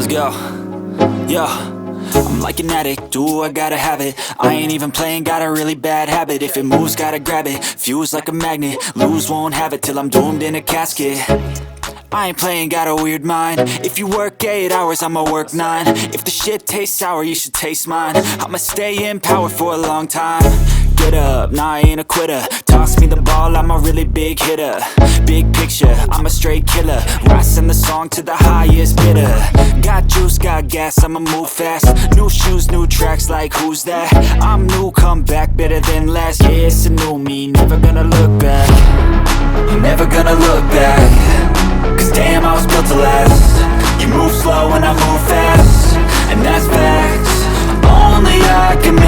Let's go. Yo, I'm like an addict, do I gotta have it. I ain't even playing, got a really bad habit. If it moves, gotta grab it, fuse like a magnet. Lose, won't have it till I'm doomed in a casket. I ain't playing, got a weird mind. If you work 8 hours, I'ma work 9. If the shit tastes sour, you should taste mine. I'ma stay in power for a long time. Get up, nah, I ain't a quitter. Toss me the ball, I'm a really big hitter. Big picture, I'm a straight killer. Rising the song to the highest bidder. Got juice, got gas, I'ma move fast. New shoes, new tracks, like who's that? I'm new, come back, better than last. Yeah, it's a new me, never gonna look back. Never gonna look back. Cause damn, I was built to last. You move slow and I move fast, and that's facts. Only I can make